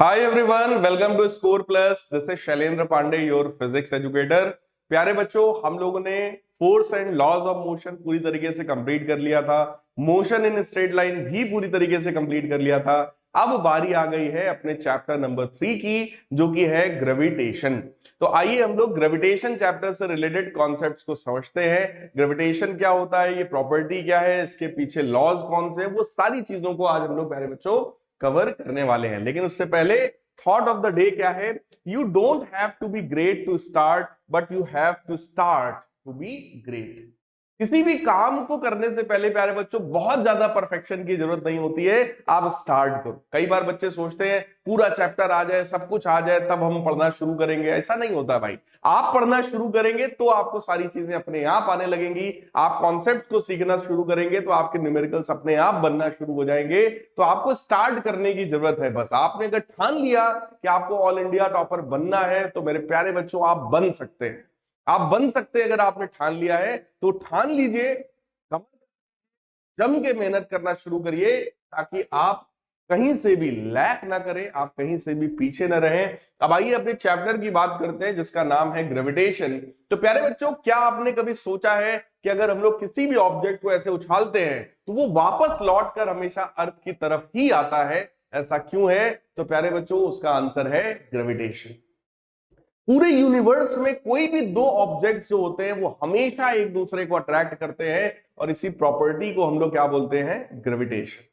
Hi everyone, welcome to score plus. This is Shailendra Pandey, your physics educator. प्यारे बच्चों, हम लोगों ने force and laws of motion पूरी तरीके से कंप्लीट कर लिया था। मोशन इन स्ट्रेट लाइन भी पूरी तरीके से कंप्लीट कर लिया था। अब बारी आ गई है अपने चैप्टर नंबर 3 की, जो कि है ग्रेविटेशन। तो आइए हम लोग ग्रेविटेशन चैप्टर से रिलेटेड कॉन्सेप्ट्स को समझते हैं। ग्रेविटेशन क्या होता है, ये प्रॉपर्टी क्या है, इसके पीछे लॉज कौन से हैं, वो सारी चीजों को आज हम लोग प्यारे बच्चों कवर करने वाले हैं। लेकिन उससे पहले थॉट ऑफ द डे क्या है? You don't have to be great to start, but you have to start to be great. किसी भी काम को करने से पहले प्यारे बच्चों बहुत ज्यादा परफेक्शन की जरूरत नहीं होती है। आप स्टार्ट करो। कई बार बच्चे सोचते हैं पूरा चैप्टर आ जाए, सब कुछ आ जाए, तब हम पढ़ना शुरू करेंगे। ऐसा नहीं होता भाई। आप पढ़ना शुरू करेंगे तो आपको सारी चीजें अपने आप आने लगेंगी। आप कॉन्सेप्ट को सीखना शुरू करेंगे तो आपके न्यूमेरिकल्स अपने आप बनना शुरू हो जाएंगे। तो आपको स्टार्ट करने की जरूरत है। बस आपने अगर ठान लिया कि आपको ऑल इंडिया टॉपर बनना है, तो मेरे प्यारे बच्चों आप बन सकते हैं। आप बन सकते हैं। अगर आपने ठान लिया है तो ठान लीजिए, जम के मेहनत करना शुरू करिए, ताकि आप कहीं से भी लैक ना करें, आप कहीं से भी पीछे ना रहें। अब आइए अपने चैप्टर की बात करते हैं, जिसका नाम है ग्रेविटेशन। तो प्यारे बच्चों, क्या आपने कभी सोचा है कि अगर हम लोग किसी भी ऑब्जेक्ट को ऐसे उछालते हैं तो वो वापस लौट कर हमेशा अर्थ की तरफ ही आता है? ऐसा क्यों है? तो प्यारे बच्चों, उसका आंसर है ग्रेविटेशन। पूरे यूनिवर्स में कोई भी दो ऑब्जेक्ट्स जो होते हैं वो हमेशा एक दूसरे को अट्रैक्ट करते हैं, और इसी प्रॉपर्टी को हम लोग क्या बोलते हैं? ग्रेविटेशन।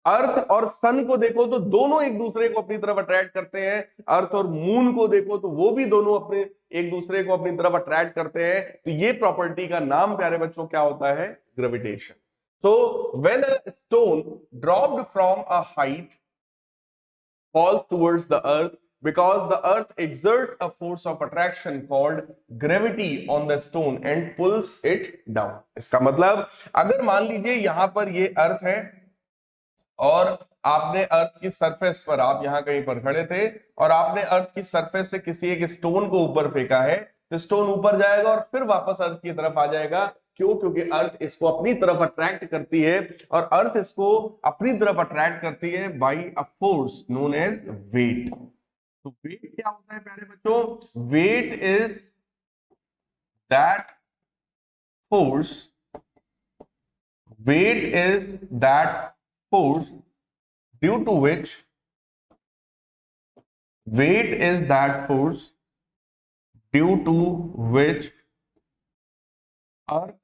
अर्थ और सन को देखो तो दोनों एक दूसरे को अपनी तरफ अट्रैक्ट करते हैं। अर्थ और मून को देखो तो वो भी दोनों अपने एक दूसरे को अपनी तरफ अट्रैक्ट करते हैं। तो ये प्रॉपर्टी का नाम प्यारे बच्चों क्या होता है? Gravitation. So when a stone dropped from a height falls towards the earth, because the earth exerts a force of attraction called gravity on the stone and pulls it down। इसका मतलब, अगर मान लीजिए यहां पर ये अर्थ है और आपने अर्थ की सरफेस पर, आप यहां कहीं पर खड़े थे और आपने अर्थ की सरफेस से किसी एक स्टोन को ऊपर फेंका है, तो स्टोन ऊपर जाएगा और फिर वापस अर्थ की तरफ आ जाएगा। क्यों? क्योंकि अर्थ इसको अपनी तरफ अट्रैक्ट करती है, और अर्थ इसको अपनी तरफ अट्रैक्ट करती है by a force known as weight. तो वेट क्या होता है प्यारे बच्चों? Weight is that force, weight is that force due to which, weight is that force due to which earth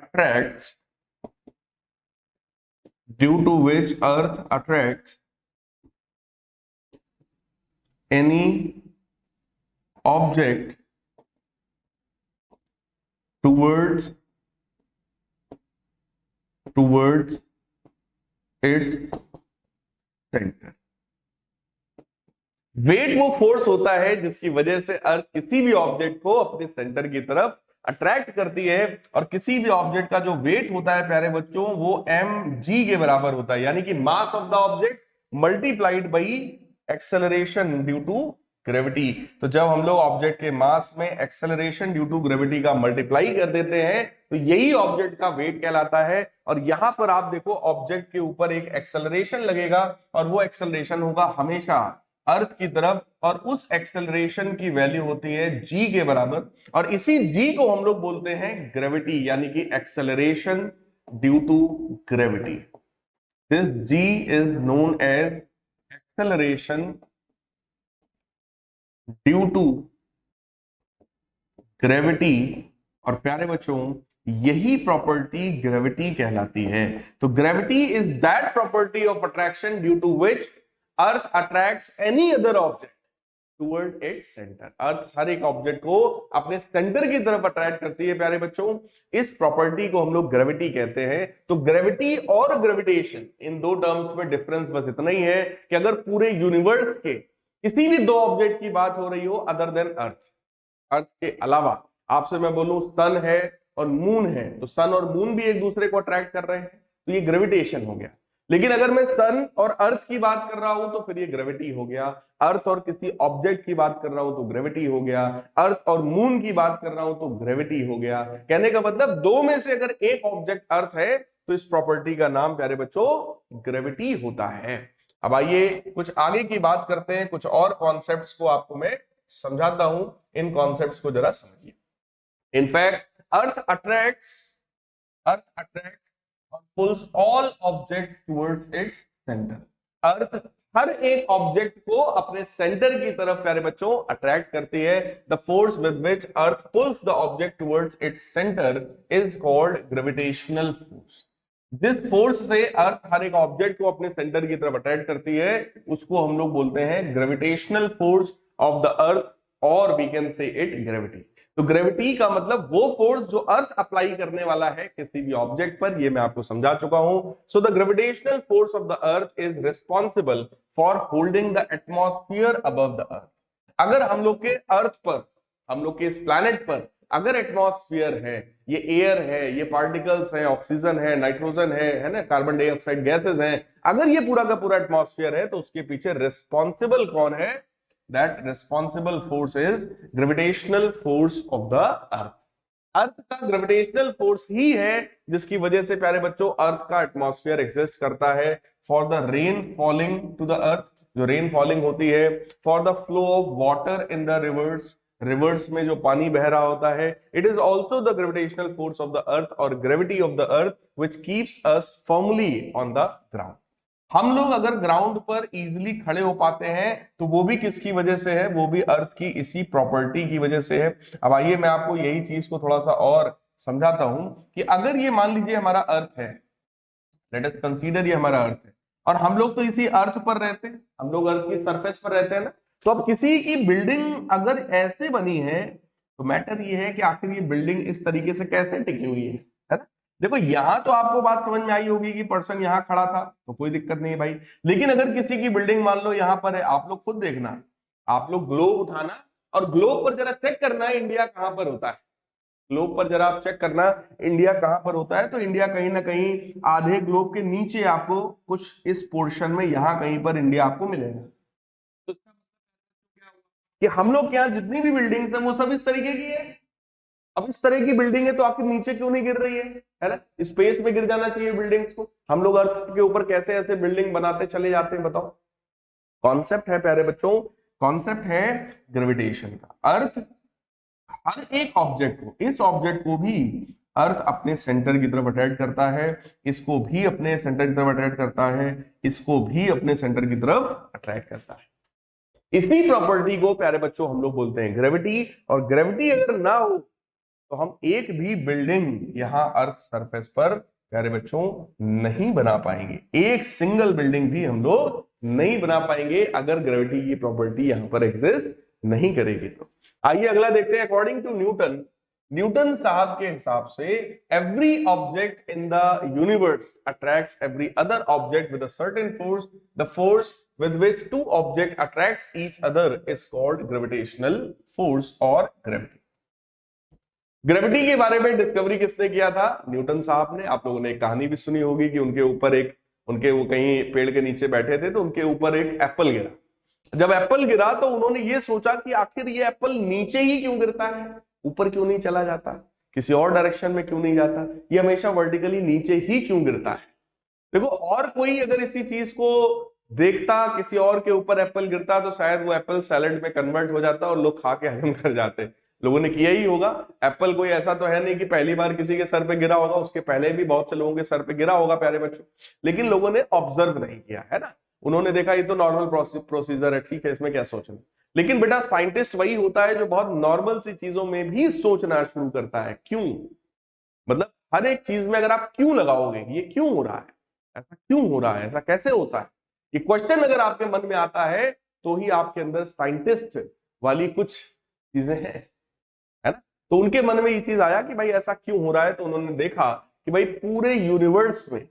attracts, due to which earth attracts any object towards its center। Weight वो force होता है जिसकी वजह से अर्थ किसी भी object को अपने सेंटर की तरफ अट्रैक्ट करती है। और किसी भी ऑब्जेक्ट का जो वेट होता है प्यारे बच्चों, वो mg के बराबर होता है, यानी कि mass of the object multiplied by acceleration due to gravity. तो जब हम लोग ऑब्जेक्ट के मास में एक्सेलरेशन ड्यू टू ग्रेविटी का मल्टीप्लाई कर देते हैं, तो यही ऑब्जेक्ट का वेट कहलाता है। और यहां पर आप देखो, ऑब्जेक्ट के ऊपर एक एक्सेलरेशन लगेगा, और वो एक्सेलरेशन होगा हमेशा अर्थ की तरफ, और उस एक्सेलरेशन की वैल्यू होती है g के बराबर। और इसी g को हम लोग बोलते हैं ग्रेविटी, यानी कि acceleration due to gravity. This g is known as acceleration due to gravity. और प्यारे बच्चों, यही प्रॉपर्टी ग्रेविटी कहलाती है। तो gravity is that property of attraction due to which earth attracts any other object toward its centre. Earth हर एक object को अपने सेंटर की तरफ अट्रैक्ट करती है प्यारे बच्चों। इस प्रॉपर्टी को हम लोग ग्रेविटी कहते हैं। तो ग्रेविटी और ग्रेविटेशन, इन दो टर्म्स में डिफरेंस बस इतना ही है कि अगर पूरे यूनिवर्स के किसी भी दो ऑब्जेक्ट की बात हो रही हो अदर देन अर्थ, अर्थ के अलावा, आपसे मैं बोलूं सन है और मून है, तो सन और मून भी एक दूसरे को अट्रैक्ट कर रहे हैं, तो ये ग्रेविटेशन हो गया। लेकिन अगर मैं सन और अर्थ की बात कर रहा हूं तो फिर ये ग्रेविटी हो गया। अर्थ और किसी ऑब्जेक्ट की बात कर रहा हूं तो ग्रेविटी हो गया। अर्थ और मून की बात कर रहा हूं तो ग्रेविटी हो गया। कहने का मतलब, दो में से अगर एक ऑब्जेक्ट अर्थ है तो इस प्रॉपर्टी का नाम प्यारे बच्चों ग्रेविटी होता है। अब आइए कुछ आगे की बात करते हैं, कुछ और कॉन्सेप्ट्स को आपको मैं समझाता हूं, इन कॉन्सेप्ट्स को जरा समझिए। इनफैक्ट अर्थ अट्रैक्ट्स और pulls all objects towards its centre. Earth हर एक ऑब्जेक्ट को अपने सेंटर की तरफ प्यारे बच्चों अट्रैक्ट करती है। The force with which earth pulls the object towards its centre is called gravitational force. जिस फोर्स से अर्थ हर एक ऑब्जेक्ट को अपने सेंटर की तरफ अट्रैक्ट करती है उसको हम लोग बोलते हैं gravitational force of the earth, और we can say it gravity. तो ग्रेविटी का मतलब वो फोर्स जो अर्थ अप्लाई करने वाला है किसी भी ऑब्जेक्ट पर, ये मैं आपको समझा चुका हूं। So the gravitational force of the earth is responsible for holding the atmosphere above the earth. अगर हम लोग के अर्थ पर, हम लोग के इस प्लैनेट पर अगर एटमॉस्फेयर है, ये एयर है, ये पार्टिकल्स है, ऑक्सीजन है, नाइट्रोजन है ना, कार्बन डाइऑक्साइड गैसेस हैं, अगर ये पूरा का पूरा एटमॉस्फेयर है तो उसके पीछे रिस्पॉन्सिबल कौन है? That responsible force is gravitational force of the earth. Earth का ग्रेविटेशनल फोर्स ही है जिसकी वजह से प्यारे बच्चों अर्थ का एटमॉस्फेयर एग्जिस्ट करता है। For the rain falling to the earth, जो रेन फॉलिंग होती है, for the flow of water in the rivers, rivers में जो पानी बह रहा होता है, it is also the gravitational force of the earth और gravity of the earth which keeps us firmly on the ground. हम लोग अगर ग्राउंड पर इजीली खड़े हो पाते हैं तो वो भी किसकी वजह से है? वो भी अर्थ की इसी प्रॉपर्टी की वजह से है। अब आइए मैं आपको यही चीज को थोड़ा सा और समझाता हूं कि अगर ये मान लीजिए हमारा अर्थ है, लेट अस कंसीडर ये हमारा अर्थ है और हम लोग तो इसी अर्थ पर रहते हैं, हम लोग अर्थ की सरफेस पर रहते हैं ना, तो अब किसी की बिल्डिंग अगर ऐसे बनी है तो मैटर ये है कि आखिर ये बिल्डिंग इस तरीके से कैसे टिकी हुई है ना। देखो यहां तो आपको बात समझ में आई होगी कि पर्सन यहां खड़ा था तो कोई दिक्कत नहीं है भाई, लेकिन अगर किसी की बिल्डिंग मान लो यहां पर है, आप लोग खुद देखना, आप लोग ग्लोब उठाना और ग्लोब पर जरा चेक करना है इंडिया कहां पर होता है। ग्लोब पर जरा आप चेक करना इंडिया कहां पर होता है, तो इंडिया कहीं ना कहीं आधे ग्लोब के नीचे आपको कुछ इस पोर्शन में यहां कहीं पर इंडिया आपको मिलेगा। तो कि हम लोग के यहाँ जितनी भी बिल्डिंग्स हैं वो सब इस तरीके की है। अब इस तरह की बिल्डिंग है तो आखिर नीचे क्यों नहीं गिर रही है ना? स्पेस में गिर जाना चाहिए बिल्डिंग्स को। हम लोग अर्थ के ऊपर कैसे ऐसे बिल्डिंग बनाते चले जाते हैं बताओ? कॉन्सेप्ट है प्यारे बच्चों, कॉन्सेप्ट है ग्रेविटेशन का। अर्थ हर एक ऑब्जेक्ट को, इस ऑब्जेक्ट को भी अर्थ अपने सेंटर की तरफ अट्रैक्ट करता है, इसको भी अपने सेंटर की तरफ अट्रैक्ट करता है, इसको भी अपने सेंटर की तरफ अट्रैक्ट करता है। इसी प्रॉपर्टी को प्यारे बच्चों हम लोग बोलते हैं ग्रेविटी। और ग्रेविटी अगर ना हो तो हम एक भी बिल्डिंग यहां अर्थ सरफेस पर प्यारे बच्चों नहीं बना पाएंगे। एक सिंगल बिल्डिंग भी हम लोग नहीं बना पाएंगे अगर ग्रेविटी की प्रॉपर्टी यहां पर एग्जिस्ट नहीं करेगी। तो आइए अगला देखते हैं। अकॉर्डिंग टू न्यूटन, न्यूटन साहब के हिसाब से every object in the universe attracts every other object with a certain force. The force with which two objects attracts each other is called gravitational force और gravity। ग्रेविटी के बारे में discovery किसने किया था? न्यूटन साहब ने। आप लोगों ने एक कहानी भी सुनी होगी कि उनके ऊपर एक, उनके वो कहीं पेड़ के नीचे बैठे थे तो उनके ऊपर एक एप्पल गिरा। जब एप्पल गिरा तो उन्होंने ये सोचा कि आखिर ये एप्पल नीचे ही क्यों गिरता है, ऊपर क्यों नहीं चला जाता, किसी और डायरेक्शन में क्यों नहीं जाता, ये हमेशा वर्टिकली नीचे ही क्यों गिरता है। देखो और कोई अगर इसी चीज को देखता, किसी और के ऊपर एप्पल गिरता तो शायद वो एप्पल सैलेड में कन्वर्ट हो जाता और लोग खा के हजम कर जाते। लोगों ने किया ही होगा। एप्पल कोई ऐसा तो है नहीं कि पहली बार किसी के सर पे गिरा होगा, उसके पहले भी बहुत से लोगों के सर पे गिरा होगा प्यारे बच्चों, लेकिन लोगों ने ऑब्जर्व नहीं किया है ना। उन्होंने देखा ये तो नॉर्मल प्रोसीजर है, ठीक है, इसमें क्या सोचना। लेकिन बेटा साइंटिस्ट वही होता है जो बहुत नॉर्मल सी चीजों में भी सोचना शुरू करता है। क्यों? मतलब हर एक चीज में अगर आप क्यों लगाओगे, ये क्यों हो रहा है, ऐसा क्यों हो रहा है, ऐसा कैसे होता है, ये क्वेश्चन अगर आपके मन में आता है तो ही आपके अंदर साइंटिस्ट वाली कुछ चीजें हैं, है ना। तो उनके मन में ये चीज आया कि भाई ऐसा क्यों हो रहा है, तो उन्होंने देखा कि भाई पूरे यूनिवर्स में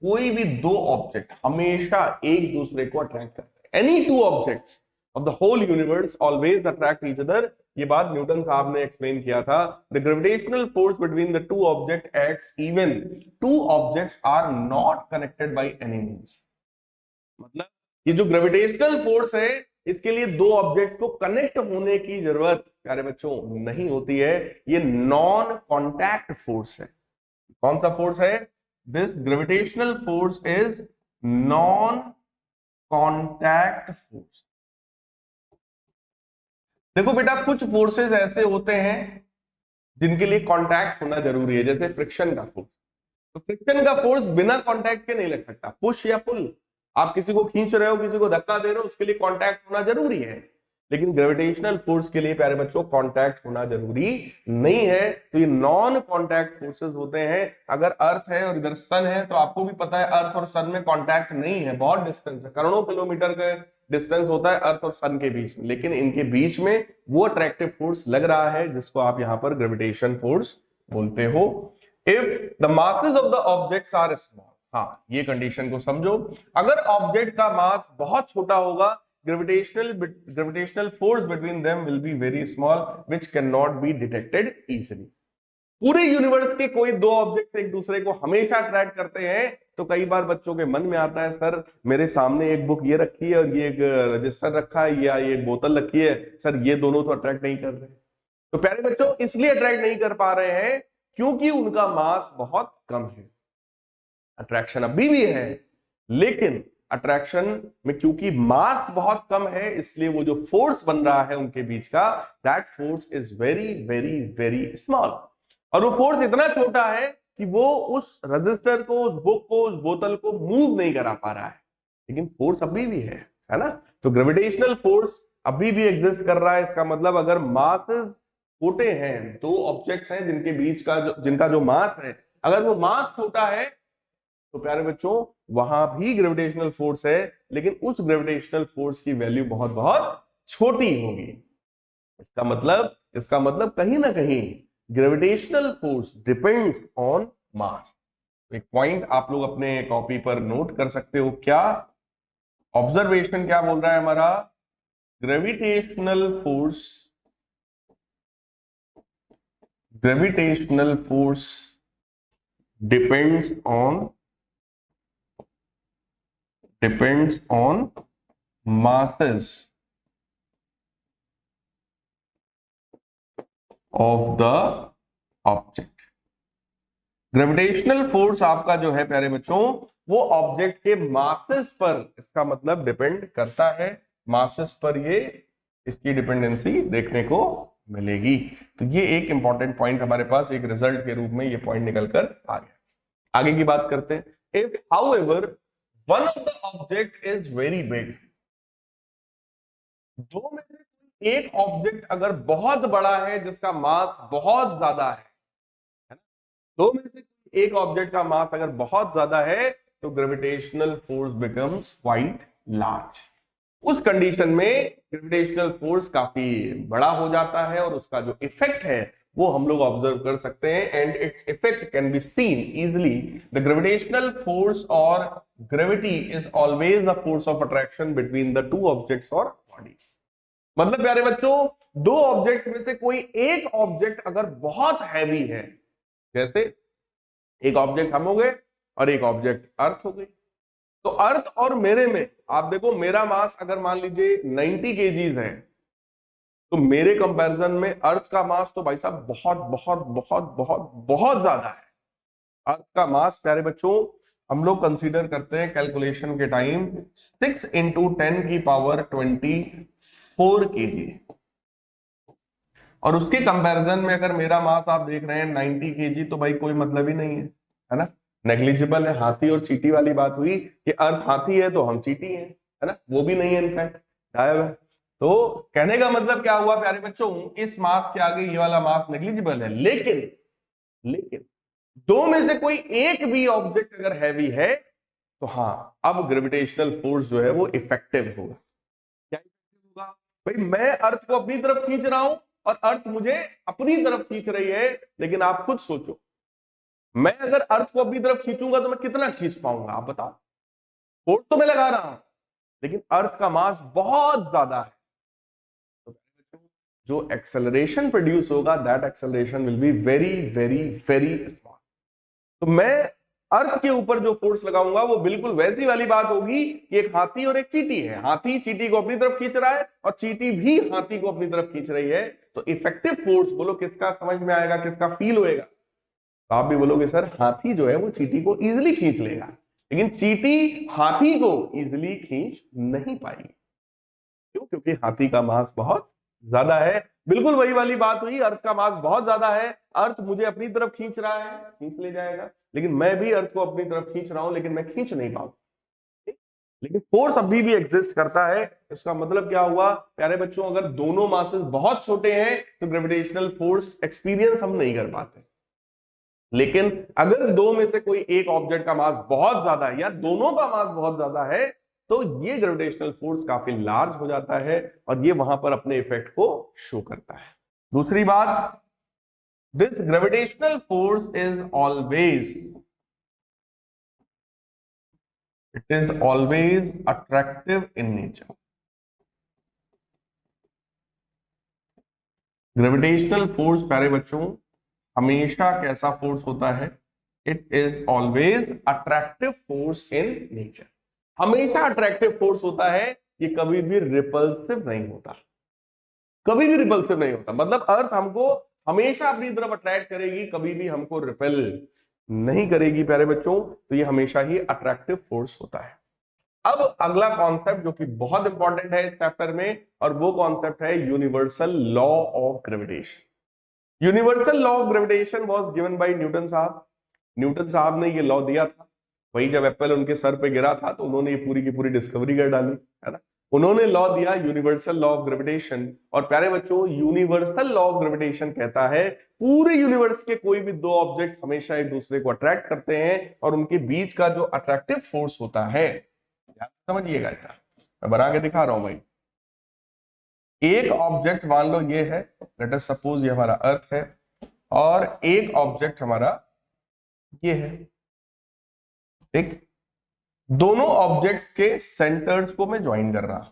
कोई भी दो ऑब्जेक्ट हमेशा एक दूसरे को अट्रैक्ट करते हैं। Any two objects of the whole universe always attract each other. ये बात न्यूटन साहब ने एक्सप्लेन किया था। The gravitational force between the two object acts even two objects are not connected by any means. मतलब ये जो ग्रेविटेशनल फोर्स है इसके लिए दो ऑब्जेक्ट को कनेक्ट होने की जरूरत प्यारे बच्चों नहीं होती है। ये नॉन कॉन्टैक्ट फोर्स है। कौन सा फोर्स है? This gravitational force is non contact force. देखो बेटा, कुछ फोर्सेस ऐसे होते हैं जिनके लिए कांटेक्ट होना जरूरी है, जैसे फ्रिक्शन का फोर्स। तो फ्रिक्शन का फोर्स बिना कांटेक्ट के नहीं लग सकता। पुश या पुल, आप किसी को खींच रहे हो, किसी को धक्का दे रहे हो, उसके लिए कांटेक्ट होना जरूरी है। लेकिन ग्रेविटेशनल फोर्स के लिए प्यारे बच्चों कांटेक्ट होना जरूरी नहीं है। तो ये नॉन कांटेक्ट फोर्सेस होते हैं। अगर अर्थ है और इधर सन है, तो आपको भी पता है अर्थ और सन में कांटेक्ट नहीं है, बहुत डिस्टेंस है, करोड़ों किलोमीटर का डिस्टेंस होता है अर्थ और सन के बीच में, लेकिन इनके बीच में वो अट्रैक्टिव फोर्स लग रहा है जिसको आप यहां पर ग्रेविटेशन फोर्स बोलते हो। If the masses of the objects are small, हाँ ये कंडीशन को समझो, अगर ऑब्जेक्ट का मास बहुत छोटा होगा, gravitational force between them will be very small which cannot be detected easily। पूरे यूनिवर्स के कोई दो ऑब्जेक्ट एक दूसरे को हमेशा अट्रैक्ट करते हैं, तो कई बार बच्चों के मन में आता है सर मेरे सामने एक बुक ये रखी है और ये एक रजिस्टर रखा है या ये एक बोतल रखी है, सर ये दोनों तो अट्रैक्ट नहीं कर रहे। तो प्यारे बच्चों इसलिए अट्रैक्ट नहीं कर पा रहे हैं क्योंकि उनका मास बहुत कम है। अट्रैक्शन अभी भी है, लेकिन अट्रैक्शन में क्योंकि मास बहुत कम है, इसलिए वो जो फोर्स बन रहा है उनके बीच का, that force is very very very small. और वो फोर्स इतना छोटा है कि वो उस रजिस्टर को, उस बुक को, उस बोतल को मूव नहीं करा पा रहा है, लेकिन फोर्स अभी भी है ना। तो ग्रेविटेशनल फोर्स अभी भी एग्जिस्ट कर रहा है। इसका मतलब अगर मासेस छोटे हैं, दो ऑब्जेक्ट्स हैं जिनके बीच का जिनका जो मास है, अगर वो मास छोटा है तो प्यारे बच्चों वहां भी ग्रेविटेशनल फोर्स है, लेकिन उस ग्रेविटेशनल फोर्स की वैल्यू बहुत बहुत छोटी होगी। इसका मतलब कहीं ना कहीं ग्रेविटेशनल फोर्स डिपेंड्स ऑन मास। एक पॉइंट आप लोग अपने कॉपी पर नोट कर सकते हो। क्या ऑब्जर्वेशन क्या बोल रहा है हमारा? Gravitational force depends on masses of the object। Gravitational force आपका जो है प्यारे बच्चों, वो ऑब्जेक्ट के मासेस पर, इसका मतलब डिपेंड करता है, मासेस पर ये इसकी डिपेंडेंसी देखने को मिलेगी। तो ये एक इंपॉर्टेंट पॉइंट हमारे पास एक रिजल्ट के रूप में ये पॉइंट निकलकर आ गया। आगे की बात करते हैं। If however one of the object is very big, दो में से एक ऑब्जेक्ट अगर बहुत बड़ा है जिसका मास बहुत ज्यादा है ना, दो में से एक ऑब्जेक्ट का मास अगर बहुत ज्यादा है तो gravitational force becomes quite large. उस कंडीशन में ग्रेविटेशनल फोर्स काफी बड़ा हो जाता है और उसका जो इफेक्ट है वो हम लोग ऑब्जर्व कर सकते हैं, and its effect can be seen easily. The gravitational force और gravity is always the force of attraction between the two objects और बॉडीज। मतलब प्यारे बच्चों, दो ऑब्जेक्ट्स में से कोई एक ऑब्जेक्ट अगर बहुत हैवी है, जैसे एक ऑब्जेक्ट हम हो गए और एक ऑब्जेक्ट अर्थ हो गई, तो अर्थ और मेरे में आप देखो, मेरा मास अगर मान लीजिए 90 केजीज है, तो मेरे कंपैरिजन में अर्थ का मास तो भाई साहब बहुत बहुत बहुत बहुत बहुत ज्यादा है। अर्थ का मास प्यारे बच्चों हम लोग कंसीडर करते हैं कैलकुलेशन के टाइम 6 इंटू 10 की पावर 24 केजी, और उसके कंपैरिजन में अगर मेरा मास आप देख रहे हैं 90 केजी, तो भाई कोई मतलब ही नहीं है ना, नेग्लिजिबल है। हाथी और चींटी वाली बात हुई कि अर्थ हाथी है तो हम चींटी हैं, है ना, वो भी नहीं है, इनफैक्ट गायब है। तो कहने का मतलब क्या हुआ प्यारे बच्चों, इस मास के आगे ये वाला मास नेग्लिजिबल है। लेकिन दो में से कोई एक भी ऑब्जेक्ट अगर हैवी है तो हाँ, अब ग्रेविटेशनल फोर्स जो है वो इफेक्टिव होगा। क्या इफेक्टिव होगा भाई? मैं अर्थ को अपनी तरफ खींच रहा हूं और अर्थ मुझे अपनी तरफ खींच रही है, लेकिन आप खुद सोचो, मैं अगर अर्थ को अपनी तरफ खींचूंगा तो मैं कितना खींच पाऊंगा? आप बताओ। फोर्स तो मैं लगा रहा हूं, लेकिन अर्थ का मास बहुत ज्यादा है, जो एक्सेलरेशन प्रोड्यूस होगा that acceleration will be very very very small. तो मैं अर्थ के ऊपर जो फोर्स लगाऊंगा वो बिल्कुल वैसी वाली बात होगी कि एक हाथी और एक चींटी है, हाथी चींटी को अपनी तरफ खींच रहा है और चींटी भी हाथी को अपनी तरफ खींच रही है। तो इफेक्टिव फोर्स बोलो किसका समझ में आएगा, किसका फील होएगा? तो आप भी बोलोगे सर हाथी जो है वो चींटी को इजिली खींच लेगा, लेकिन चींटी हाथी को इजिली खींच नहीं पाएगी। क्यों? क्योंकि हाथी का मास बहुत ज्यादा है। बिल्कुल वही वाली बात हुई, अर्थ का मास बहुत ज्यादा है, अर्थ मुझे अपनी तरफ खींच रहा है, खींच ले जाएगा, लेकिन मैं भी अर्थ को अपनी तरफ खींच रहा हूं, लेकिन मैं खींच नहीं पाऊंगा। लेकिन फोर्स अभी भी एग्जिस्ट करता है। इसका मतलब क्या हुआ प्यारे बच्चों, अगर दोनों मासेस बहुत छोटे हैं तो ग्रेविटेशनल फोर्स एक्सपीरियंस हम नहीं कर पाते। लेकिन अगर दो में से कोई एक ऑब्जेक्ट का मास बहुत ज्यादा है या दोनों का मास बहुत ज्यादा है तो ये ग्रेविटेशनल फोर्स काफी लार्ज हो जाता है और ये वहां पर अपने इफेक्ट को शो करता है। दूसरी बात, this gravitational force is always attractive in nature. Gravitational force प्यारे बच्चों हमेशा कैसा फोर्स होता है? It is always attractive force in nature. हमेशा अट्रैक्टिव फोर्स होता है, ये कभी भी रिपल्सिव नहीं होता, कभी भी रिपल्सिव नहीं होता। मतलब अर्थ हमको हमेशा अपनी तरफ अट्रैक्ट करेगी, कभी भी हमको रिपेल नहीं करेगी प्यारे बच्चों। तो ये हमेशा ही अट्रैक्टिव फोर्स होता है। अब अगला कॉन्सेप्ट जो कि बहुत इंपॉर्टेंट है इस चैप्टर में, और वो कॉन्सेप्ट है universal law of gravitation. Universal law of gravitation was given by Newton साहब। न्यूटन साहब ने ये लॉ दिया था, वही जब एप्पल उनके सर पे गिरा था तो उन्होंने ये पूरी की पूरी डिस्कवरी कर डाली, है ना। उन्होंने लॉ दिया यूनिवर्सल लॉ ऑफ ग्रेविटेशन। और प्यारे बच्चों यूनिवर्सल लॉ ऑफ ग्रेविटेशन कहता है पूरे यूनिवर्स के कोई भी दो ऑब्जेक्ट्स हमेशा एक दूसरे को अट्रैक्ट करते हैं और उनके बीच का जो अट्रैक्टिव फोर्स होता है, समझिएगा, मैं बना के दिखा रहा हूं भाई। एक ऑब्जेक्ट मान लो ये है, लेट अस सपोज ये हमारा अर्थ है, और एक ऑब्जेक्ट हमारा ये है, ठीक। दोनों ऑब्जेक्ट्स के सेंटर्स को मैं ज्वाइन कर रहा हूं,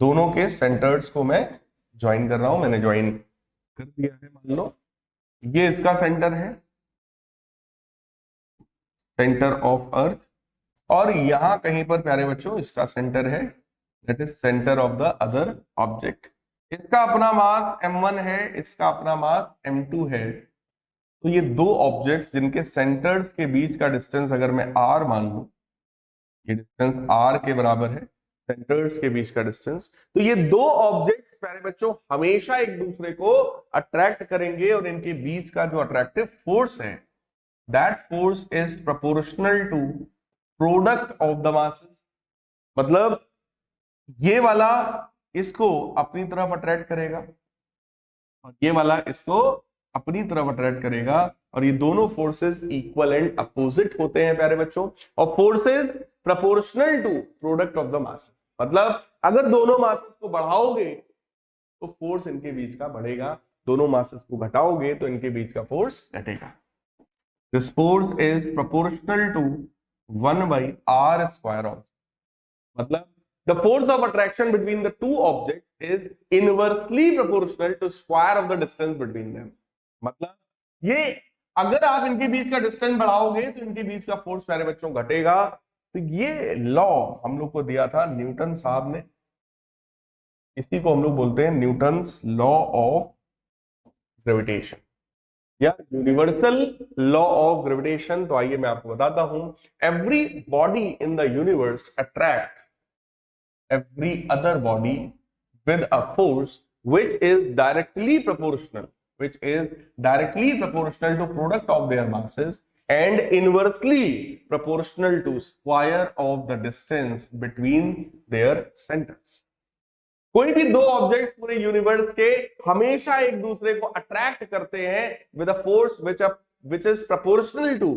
दोनों के सेंटर्स को मैं ज्वाइन कर रहा हूं, मैंने ज्वाइन कर दिया है। मान लो ये इसका सेंटर है, सेंटर ऑफ अर्थ, और यहां कहीं पर प्यारे बच्चों इसका सेंटर है, that is centre of the other object. इसका अपना मास m1 है, इसका अपना मास m2 है। तो ये दो ऑब्जेक्ट्स जिनके सेंटर्स के बीच का डिस्टेंस अगर मैं r मान लूं, ये डिस्टेंस r के बराबर है सेंटर्स के बीच का डिस्टेंस, तो ये दो ऑब्जेक्ट्स प्यारे बच्चों हमेशा एक दूसरे को अट्रैक्ट करेंगे और इनके बीच का जो अट्रैक्टिव फोर्स है, that force is proportional to product of the masses. मतलब ये वाला इसको अपनी तरफ अट्रैक्ट करेगा और ये वाला इसको अपनी तरफ अट्रैक्ट करेगा, और ये दोनों फोर्सेस इक्वल एंड अपोजिट होते हैं प्यारे बच्चों, और forces proportional to product of the masses. मतलब अगर दोनों मासेस को बढ़ाओगे तो फोर्स इनके बीच का बढ़ेगा, दोनों मासेस को घटाओगे तो इनके बीच का फोर्स घटेगा। This force is proportional to 1/r square of, मतलब the force of attraction between the two objects is inversely proportional to square of the distance between them। मतलब ये अगर आप इनके बीच का डिस्टेंस बढ़ाओगे तो इनके बीच का फोर्स प्यारे बच्चों घटेगा। तो ये लॉ हम लोग को दिया था न्यूटन साहब ने, इसी को हम लोग बोलते हैं न्यूटन्स लॉ ऑफ ग्रेविटेशन या यूनिवर्सल लॉ ऑफ ग्रेविटेशन। तो आइए मैं आपको बताता हूं, every body in the universe attract every other body with a force which is directly proportional to product of their masses and inversely proportional to square of the distance between their centers। कोई भी दो object पूरे universe के हमेशा एक दूसरे को attract करते हैं with a force which is proportional to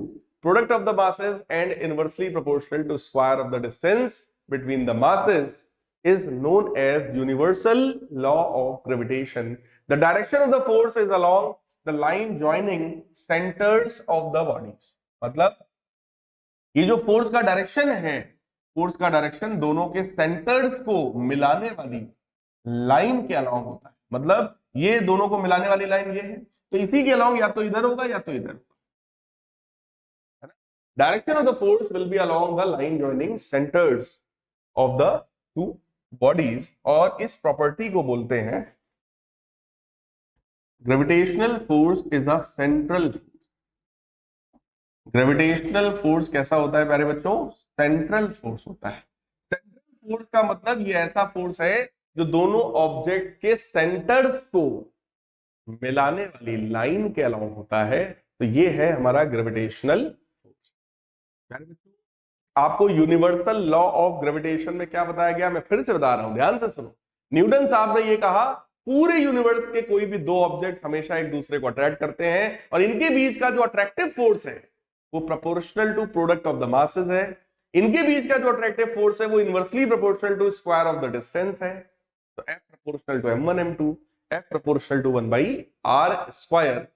product of the masses and inversely proportional to square of the distance between the masses is known as universal law of gravitation। The direction of the force is along the line joining centers of the bodies। मतलब ये जो force का direction है, force का direction दोनों के centres को मिलाने वाली लाइन के अलॉन्ग होता है। मतलब ये दोनों को मिलाने वाली लाइन ये है, तो इसी के अलॉन्ग या तो इधर होगा या तो इधर। Direction of the force will be along the line joining centres of the two bodies, और इस प्रॉपर्टी को बोलते हैं gravitational force is a central force. Gravitational force कैसा होता है प्यारे बच्चों? सेंट्रल फोर्स होता है। सेंट्रल फोर्स का मतलब ये ऐसा फोर्स है जो दोनों ऑब्जेक्ट के सेंटर्स को मिलाने वाली लाइन के अलाउंग होता है। तो ये है हमारा ग्रेविटेशनल फोर्स। प्यारे बच्चों, आपको यूनिवर्सल लॉ ऑफ ग्रेविटेशन में क्या बताया गया, मैं फिर से बता रहा हूं, ध्यान से सुनो। न्यूटन साहब ने ये कहा पूरे यूनिवर्स के कोई भी दो ऑब्जेक्ट्स हमेशा एक दूसरे को अट्रैक्ट करते हैं और इनके बीच का जो अट्रैक्टिव फोर्स है वो proportional to product of the masses है। इनके बीच का जो अट्रैक्टिव फोर्स है वो inversely proportional to square of the distance है। तो F proportional to m1 m2, F proportional to 1/r square,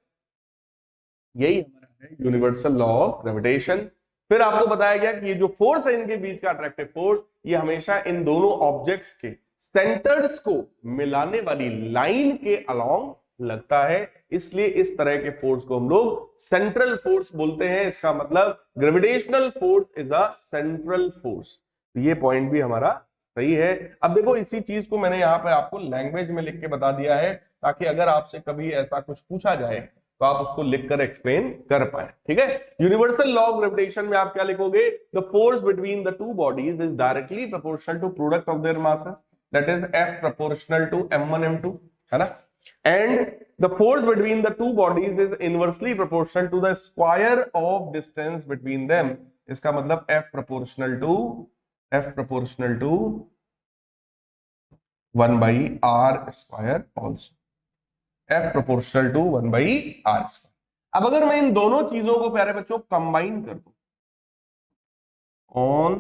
यही हमारा है यूनिवर्सल लॉ ऑफ ग्रेविटेशन। फिर आपको बताया गया कि ये जो फोर्स है इनके बीच का अट्रैक्टिव फोर्स, ये हमेशा इन दोनों ऑब्जेक्ट्स के सेंटर्स को मिलाने वाली लाइन के अलोंग लगता है, इसलिए इस तरह के फोर्स को हम लोग सेंट्रल फोर्स बोलते हैं। इसका मतलब gravitational force is a central force. ये पॉइंट भी हमारा सही है। अब देखो इसी चीज को मैंने यहाँ पे आपको लैंग्वेज में लिख के बता दिया है ताकि अगर आपसे कभी ऐसा कुछ पूछा जाए तो आप उसको लिखकर एक्सप्लेन कर पाए, ठीक है। यूनिवर्सल लॉ ऑफ ग्रेविटेशन में आप क्या लिखोगे? The force between the two bodies is directly proportional to product of their masses, that is F proportional to m1 m2, है ना। And the force between the two bodies is inversely proportional to the square of distance between them. इसका मतलब F proportional to 1/r square also, F proportional to 1/r square. अब अगर मैं इन दोनों चीजों को प्यारे बच्चों कंबाइन कर दूं ऑन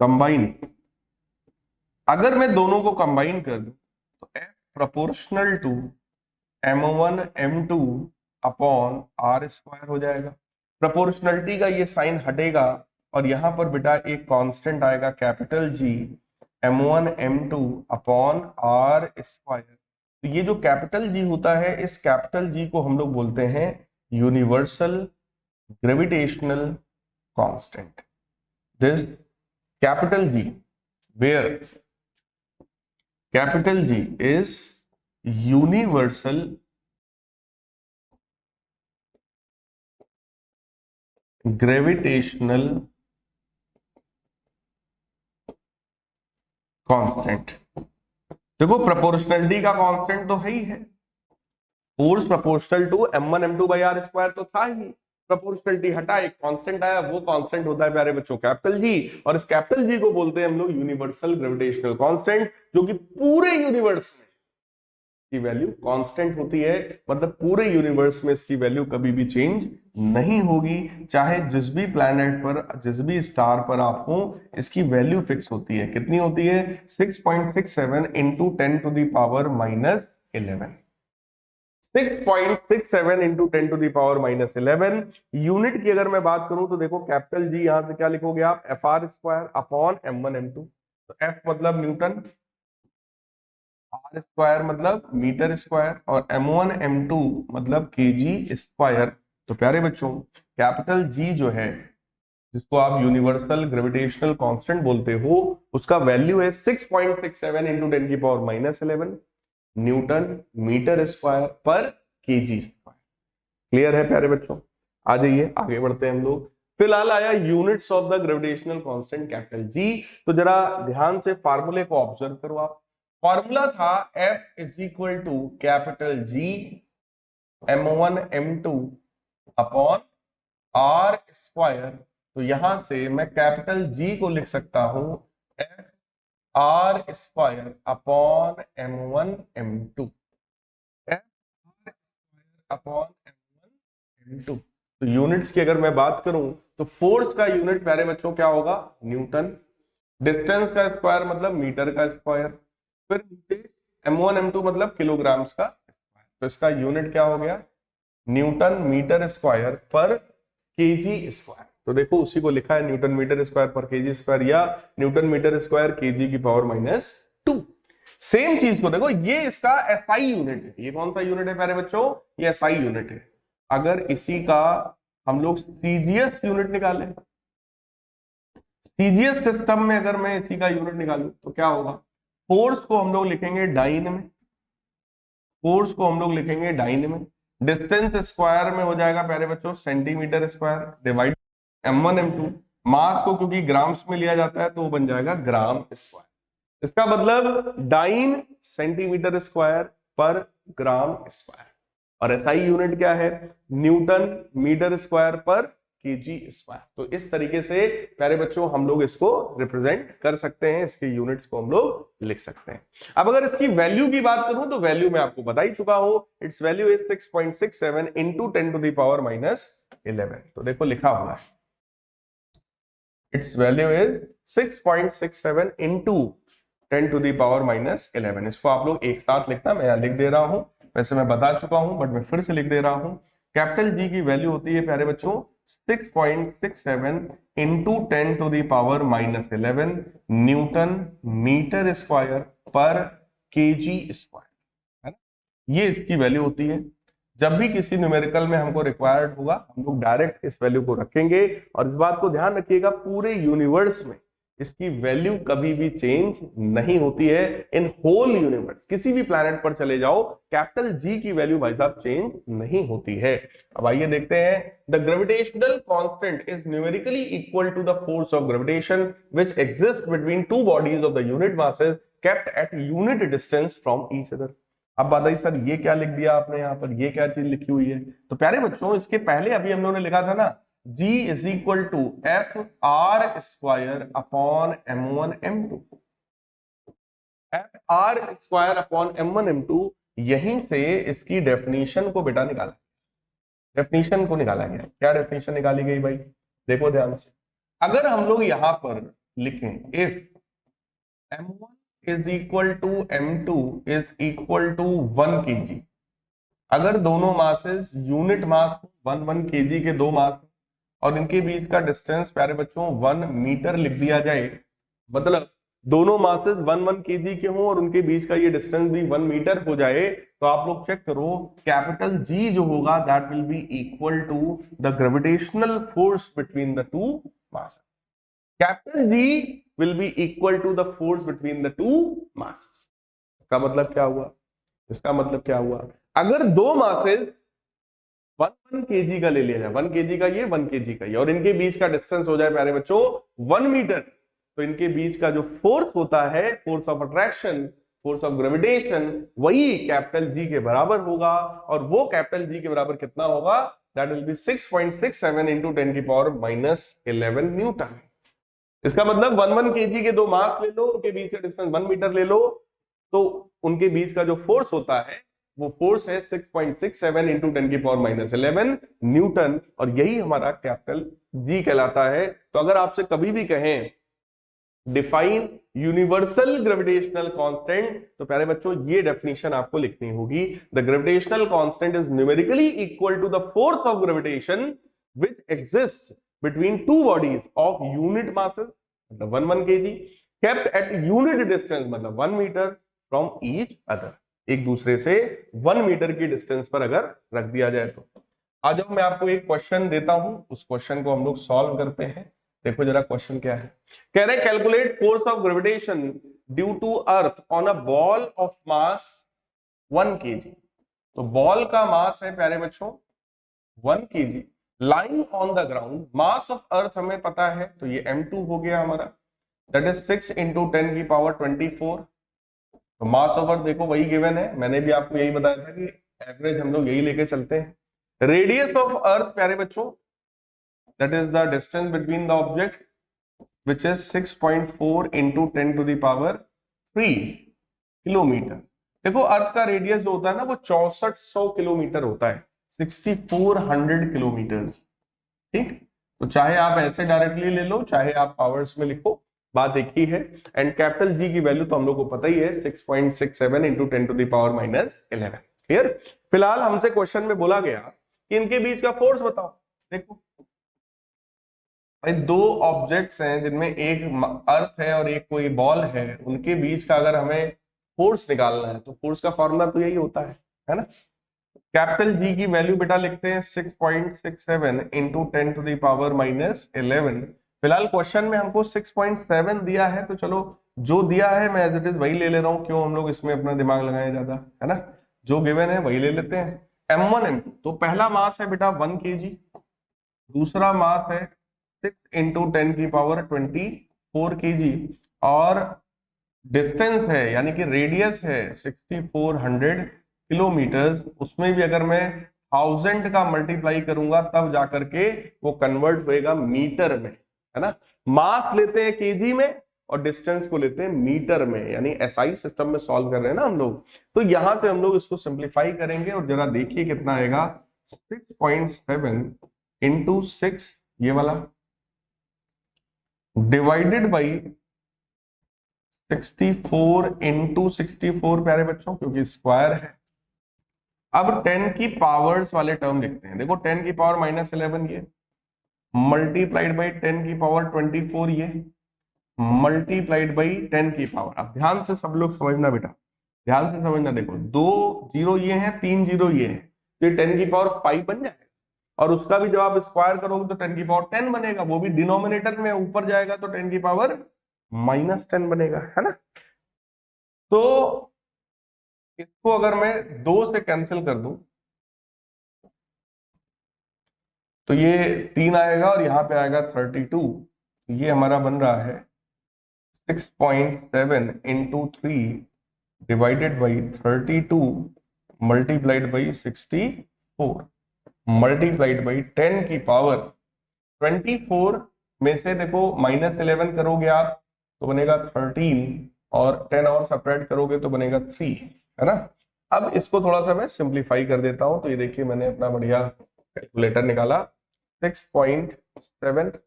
कंबाइनिंग, अगर मैं दोनों को कंबाइन कर दूं तो F proportional to m1 m2 upon r square हो जाएगा। प्रोपोर्शनलिटी का ये साइन हटेगा और यहां पर बेटा एक कांस्टेंट आएगा capital G, m1 m2 upon r square. तो ये जो कैपिटल G होता है, इस कैपिटल G को हम लोग बोलते हैं universal gravitational constant. This capital G, where capital G is universal gravitational constant. देखो प्रोपोर्शनलिटी का कांस्टेंट तो है ही है, force proportional to m1 m2/r square तो था ही, प्रोपोर्शनलिटी हटा एक कांस्टेंट आया, वो कांस्टेंट होता है प्यारे बच्चों कैपिटल G, और इस कैपिटल G को बोलते हैं हम लोग यूनिवर्सल ग्रेविटेशनल कांस्टेंट, जो कि पूरे यूनिवर्स में की वैल्यू कांस्टेंट होती है। मतलब पूरे यूनिवर्स में इसकी वैल्यू कभी भी चेंज नहीं होगी, चाहे जिस भी प्लैनेट पर, जिस भी स्टार पर आप हो, इसकी वैल्यू फिक्स होती है। कितनी होती है? 6.67 into 10 to the power -11, 6.67 into 10 to the power -11। Unit की अगर मैं बात करूं तो देखो कैपिटल G यहां से क्या लिखोगे आप? FR square upon m1 m2। तो F मतलब न्यूटन, R स्क्वायर मतलब मीटर स्क्वायर, और m1 m2 मतलब kg स्क्वायर। तो प्यारे बच्चों कैपिटल G जो है, जिसको आप यूनिवर्सल ग्रेविटेशनल कांस्टेंट बोलते हो, उसका वैल्यू है 6.67 इंटू 10 की पावर -11 न्यूटन मीटर स्क्वायर पर केजी स्क्वायर। क्लियर है प्यारे बच्चों? आ जाइए आगे बढ़ते हैं हम लोग। फिलहाल आया units of the gravitational constant capital G। तो जरा ध्यान से फार्मूले को ऑब्जर्व करो आप। फॉर्मूला था F is equal to capital G m1 m2 upon r square. तो यहां से मैं कैपिटल G को लिख सकता हूं F r square upon m1 m2, F r upon m1 m2। तो यूनिट्स की अगर मैं बात करूं तो फोर्स का यूनिट प्यारे बच्चों क्या होगा? न्यूटन। डिस्टेंस का स्क्वायर मतलब मीटर का स्क्वायर, फिर नीचे m1 m2 मतलब किलोग्राम्स का स्क्वायर। तो इसका यूनिट क्या हो गया? न्यूटन मीटर स्क्वायर पर केजी स्क्वायर। तो देखो उसी को लिखा है न्यूटन मीटर स्क्वायर पर केजी स्क्वायर, या न्यूटन मीटर स्क्वायर केजी की पावर -2। सेम चीज को देखो, ये इसका SI यूनिट है। ये कौन सा यूनिट है प्यारे बच्चों? ये SI यूनिट है। अगर इसी का हम लोग CGS यूनिट निकालें, CGS सिस्टम में अगर मैं इसी का यूनिट निकालूं तो क्या होगा? फोर्स को हम लोग लिखेंगे डाइन में, फोर्स को हम लोग लिखेंगे डाइन में, डिस्टेंस स्क्वायर में हो जाएगा प्यारे बच्चों centimetre square divide m1 m2, मास को क्योंकि ग्राम्स में लिया जाता है तो वो बन जाएगा ग्राम स्क्वायर। इसका मतलब डाइन सेंटीमीटर स्क्वायर पर ग्राम स्क्वायर। और एसआई यूनिट क्या है? न्यूटन मीटर स्क्वायर पर केजी स्क्वायर। तो इस तरीके से प्यारे बच्चों हम लोग इसको रिप्रेजेंट कर सकते हैं, इसके यूनिट्स को हम लोग लिख सकते हैं। अब अगर इसकी वैल्यू की बात करूं तो वैल्यू मैं आपको बता ही चुका हूं, its value is 6.67 into 10 to the power -11। तो देखो लिखा हुआ है its value is 6.67 into 10 to the power -11। इसको आप लोग एक साथ लिखना, मैं यहां लिख दे रहा हूं, वैसे मैं बता चुका हूं बट मैं फिर से लिख दे रहा हूं। कैपिटल जी की वैल्यू होती है प्यारे बच्चों 6.67 into 10 to the power -11 newton metre square पर केजी स्क्वायर, है ना। ये इसकी वैल्यू होती है। जब भी किसी न्यूमेरिकल में हमको रिक्वायर्ड होगा हम लोग डायरेक्ट इस वैल्यू को रखेंगे। और इस बात को ध्यान रखिएगा पूरे यूनिवर्स में इसकी वैल्यू कभी भी चेंज नहीं होती है। इन होल यूनिवर्स किसी भी प्लैनेट पर चले जाओ कैपिटल जी की वैल्यू भाई साहब चेंज नहीं होती है। अब आइए देखते हैं, the gravitational constant is numerically equal to the force of gravitation which exist between two bodies of the unit masses kept at unit distance from each other. अब बताइए सर ये क्या लिख दिया आपने यहाँ पर, ये क्या चीज लिखी हुई है? तो प्यारे बच्चों इसके पहले अभी हम लोगों ने लिखा था ना G is equal to F R square upon m1 m2। F R square upon m1 m2, यहीं से इसकी डेफिनेशन को बेटा निकाला, डेफिनेशन को निकाला गया। क्या डेफिनेशन निकाली गई भाई? देखो ध्यान से, अगर हम लोग यहां पर लिखें if m1 is equal to m2 is equal to 1 kg, अगर दोनों मासेस यूनिट मास 1 kg के दो मास और इनके बीच का डिस्टेंस प्यारे बच्चों 1 मीटर लिख दिया जाए, मतलब दोनों मासेस 1 kg के हों और उनके बीच का ये डिस्टेंस भी 1 मीटर हो जाए, तो आप लोग चेक करो कैपिटल जी जो होगा that will be equal to the gravitational force between the two masses. Capital G will be equal to the force between the two masses. इसका मतलब क्या हुआ? इसका मतलब क्या हुआ? अगर दो मासेस 1 kg का ले लिया जाए, 1 kg का ये 1 kg का ये, और इनके बीच का डिस्टेंस हो जाए प्यारे बच्चों 1 मीटर, तो इनके बीच का जो फोर्स होता है, force of attraction, force of gravitation, वही कैपिटल जी के बराबर होगा। और वो कैपिटल जी के बराबर कितना होगा? दैट विल बी 6.67 इंटू 10 की पावर -11 न्यूटन। इसका मतलब 1 kg के दो मास ले लो, उनके बीच का डिस्टेंस 1 मीटर ले लो, तो उनके बीच का जो फोर्स होता है वो फोर्स है 6.67 इंटू 10 की पावर -11 न्यूटन, और यही हमारा कैपिटल जी कहलाता है। तो अगर आपसे कभी भी कहें डिफाइन यूनिवर्सल ग्रेविटेशनल कांस्टेंट, तो प्यारे बच्चों ये डेफिनेशन आपको लिखनी होगी, the gravitational constant is numerically equal to the force of gravitation which exists between two bodies of unit masses, मतलब 1 kg kept at unit distance, मतलब 1 मीटर फ्रॉम ईच अदर, एक दूसरे से 1 मीटर की डिस्टेंस पर अगर रख दिया जाए तो। आज अब मैं आपको एक क्वेश्चन देता हूं, उस क्वेश्चन को हम लोग सॉल्व करते हैं। देखो जरा क्वेश्चन क्या है। कह रहे calculate force of gravitation due to earth on a ball of mass 1 kg। तो बॉल का मास है प्यारे बच्चों 1 kg, lying on the ground, mass of earth हमें पता है, तो ये m2 हो गया हमारा, दैट इज 6 इंटू 10 की पावर 24। तो मास ऑफ अर्थ देखो वही गिवन है, मैंने भी आपको यही बताया था कि एवरेज हम लोग यही लेके चलते हैं। रेडियस ऑफ अर्थ प्यारे बच्चों that is the distance between the object which is 6.4 into 10 to the power 3 kilometre. देखो अर्थ का रेडियस जो होता है ना वो 6400 किलोमीटर होता है, 6400 किलोमीटर्स, ठीक। तो चाहे आप ऐसे डायरेक्टली ले लो, चाहे आप पावर्स में लिखो, बात एक ही है। एंड कैपिटल जी की वैल्यू तो हम लोग को पता ही है 6.67 into 10 to the power -11। Clear? फिलहाल हमसे क्वेश्चन में बोला गया कि इनके बीच का फोर्स बताओ। देखो भाई दो ऑब्जेक्ट्स हैं जिनमें एक अर्थ है और एक कोई बॉल है, उनके बीच का अगर हमें फोर्स निकालना है तो फोर्स का फॉर्मूला तो यही होता है ना। कैपिटल जी की वैल्यू बेटा लिखते हैं 6.67 इंटू 10 टू द पावर -11। फिलहाल क्वेश्चन में हमको 6.7 दिया है, तो चलो जो दिया है मैं एज इट इज वही ले ले रहा हूं, क्यों हम लोग इसमें अपना दिमाग लगाए ज्यादा, है ना। जो गिवन है वही ले लेते हैं। m1 m2, तो पहला मास है बेटा 1 kg, दूसरा मास है 6 इंटू 10 की पावर 24 kg, और डिस्टेंस है यानी कि रेडियस है 6400 किलोमीटर, उसमें भी अगर मैं 1000 का मल्टीप्लाई करूंगा तब जाकर के वो कन्वर्ट होएगा मीटर में, है ना। मास लेते हैं केजी में और डिस्टेंस को लेते हैं मीटर में, यानी एसआई सिस्टम में सॉल्व कर रहे हैं ना हम लोग। तो यहां से हम लोग इसको सिंप्लीफाई करेंगे और जरा देखिए कितना आएगा, 6.7 इंटू 6 ये वाला डिवाइडेड बाई 64 इंटू 64 प्यारे बच्चों, क्योंकि स्क्वायर है। अब 10 की पावर्स वाले टर्म लिखते हैं। देखो 10 की पावर -11 ये, मल्टीप्लाइड बाई 10 की पावर 24 ये, मल्टीप्लाइड बाई 10 की पावर। अब ध्यान से सब लोग समझना बेटा, ध्यान से समझना। देखो 2 जीरो ये हैं, 3 जीरो ये हैं, तो ये 10 की पावर 5 बन जाएगा, और उसका भी जब आप स्क्वायर करोगे तो 10 की पावर 10 बनेगा, वो भी डिनोमिनेटर में ऊपर जाएगा तो 10 की पावर -10 बनेगा, है ना। तो इसको अगर मैं 2 से कैंसिल कर दूं तो ये 3 आएगा और यहां पे आएगा 32, ये हमारा बन रहा है 6.7 into 3 divided by 32 multiplied by 64 multiplied by 10 की पावर 24 में से देखो -11 करोगे आप तो बनेगा 13, और 10 और सब्ट्रैक्ट करोगे तो बनेगा 3, है ना। अब इसको थोड़ा सा मैं सिंप्लीफाई कर देता हूं। तो ये देखिए मैंने अपना बढ़िया कैलकुलेटर निकाला, 6.7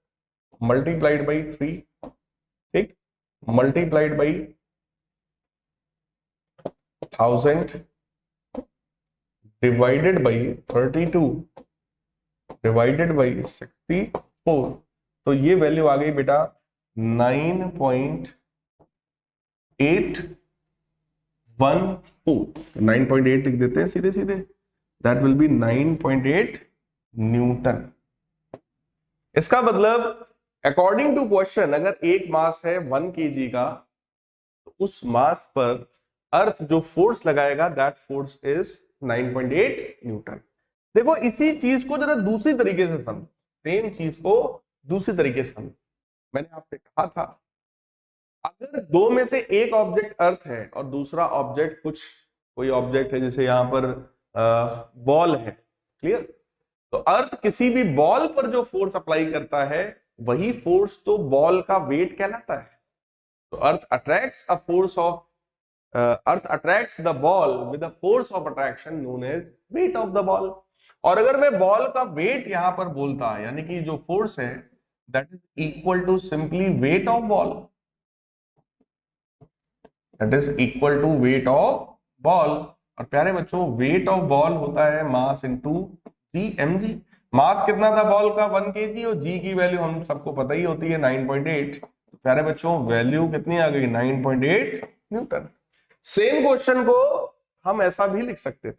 मल्टीप्लाइड बाई 3, ठीक, multiplied by 1000 divided by 32 divided by 64, तो ये वैल्यू आ गई बेटा 9.814। 9.8 लिख देते हैं सीधे सीधे, दैट विल बी 9.8 न्यूटन। इसका मतलब अकॉर्डिंग टू क्वेश्चन अगर एक मास है 1 kg का, तो उस मास पर अर्थ जो फोर्स लगाएगा दैट फोर्स इज 9.8 न्यूटन। देखो इसी चीज को जरा दूसरी तरीके से समझो, सेम चीज को दूसरी तरीके से समझो। मैंने आपसे कहा था अगर दो में से एक ऑब्जेक्ट अर्थ है और दूसरा ऑब्जेक्ट कोई ऑब्जेक्ट है, जैसे यहां पर बॉल है, क्लियर, तो अर्थ किसी भी बॉल पर जो फोर्स अप्लाई करता है वही फोर्स तो बॉल का वेट कहलाता है। तो earth attracts a force of earth attracts the ball with a force of attraction known as weight of the ball. और अगर मैं बॉल का वेट यहां पर बोलता है, यानी कि जो फोर्स है that is equal to simply weight of ball, that is equal to weight of ball. और प्यारे बच्चों वेट ऑफ बॉल होता है mass into G M G. मास कितना था बॉल का 1 kg, और जी की वैल्यू हम सबको पता ही होती है 9.8। तो प्यारे बच्चों वैल्यू कितनी आ गई 9.8 न्यूटन। सेम क्वेश्चन को हम ऐसा भी लिख सकते थे,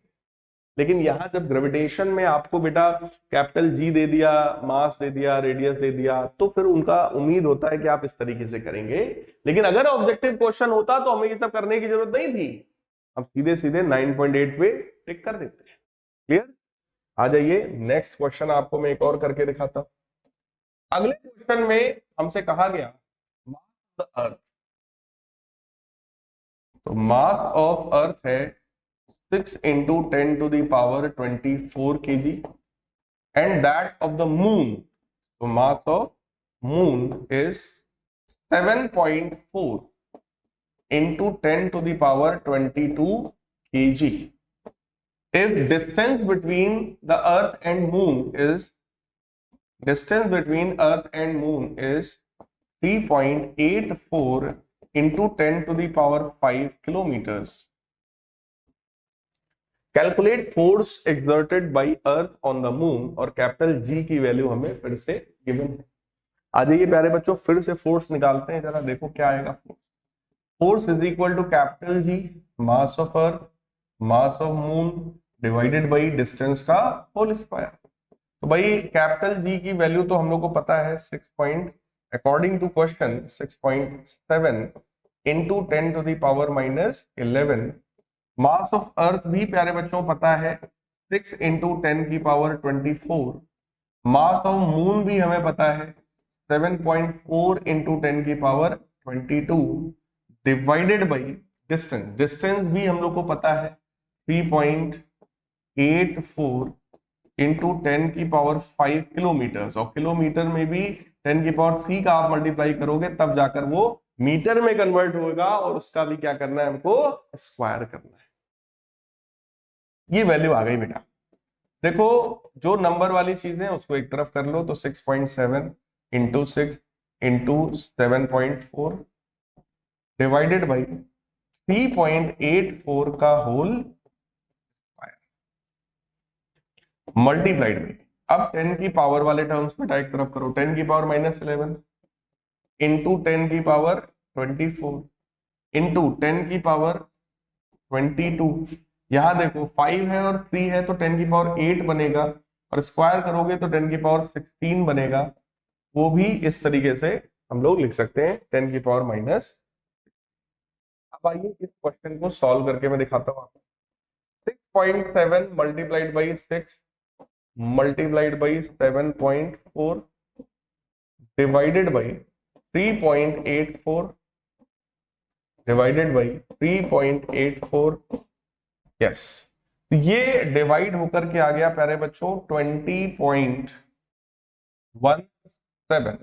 लेकिन यहां जब ग्रेविटेशन में आपको बेटा कैपिटल जी दे दिया, मास दे दिया, रेडियस दे दिया, तो फिर उनका उम्मीद होता है कि आप इस तरीके से करेंगे। लेकिन अगर ऑब्जेक्टिव क्वेश्चन होता तो हमें ये सब करने की जरूरत नहीं थी, हम सीधे सीधे 9.8 पे टिक कर देते हैं। क्लियर? आ जाइए नेक्स्ट क्वेश्चन आपको मैं एक और करके दिखाता हूं। अगले क्वेश्चन में हमसे कहा गया मास ऑफ अर्थ, तो मास ऑफ अर्थ है 6 into 10 to the power 24 kg, and that of the moon, so mass of moon is 7.4 into 10 to the power 22 kg. If distance between the earth and moon is 3.84 into 10 to the power 5 kilometers. Calculate force exerted by earth on the moon, और capital G की value हमें फिर से given है। आ जाइए प्यारे बच्चों फिर से फोर्स निकालते हैं, जरा देखो क्या आएगा। Force is equal to capital G mass of earth mass of moon divided by distance का होल स्क्वायर। तो भाई कैपिटल जी की वैल्यू तो हम लोग को पता है 6 according to question 6.7 into 10 to the power -11। Mass of earth भी प्यारे बच्चों पता है 6 इंटू 10⁻24। मास ऑफ मून भी हमें पता है 7.4 into 10⁻22 divided by distance. Distance भी हम लोग को पता है 3.84 इंटू 10⁵ किलोमीटर, और किलोमीटर में भी 10⁻3 का आप मल्टीप्लाई करोगे तब जाकर वो मीटर में कन्वर्ट होगा, और उसका भी क्या करना है हमको, स्क्वायर करना है। ये वैल्यू आ गई बेटा। देखो जो नंबर वाली चीज है उसको एक तरफ कर लो, तो 6.7 इंटू 6 इंटू 7.4 डिवाइडेड बाई 3.84 का होल मल्टीप्लाइड बाई, अब 10 की पावर वाले टर्म्स में एक तरफ करो, 10⁻−11 इंटू 10⁻24 इंटू 10⁻22। यहां देखो 5 है और 3 है तो 10⁸ बनेगा, और स्क्वायर करोगे तो 10⁻16 बनेगा। वो भी इस तरीके से हम लोग लिख सकते हैं 10⁻। अब आइए इस क्वेश्चन को सॉल्व करके मैं दिखाता हूं आपको। 6.7 multiplied by 6 multiplied by 7.4 divided by 3.84 divided by 3.84। Yes, ये डिवाइड होकर के आ गया प्यारे बच्चों 20.17